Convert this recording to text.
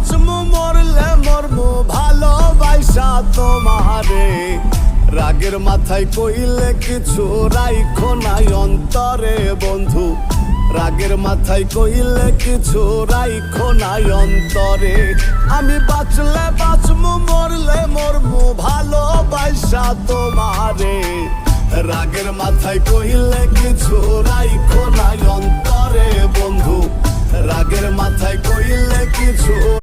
বাঁচমু মরলে মরমু ভালোবাসা তোমারে। রাগের মাথায় কইলে কিছু রাইখো নাই অন্তরে বন্ধু, রাগের মাথায় কইলে কিছু রাইখো নাই অন্তরে। আমি বাঁচলে বাঁচমু মরলে মরমু ভালোবাসা তোমারে। রাগের মাথায় কইলে কিছু রাইখো নাই অন্তরে বন্ধু, রাগের মাথায় কইলে কিছু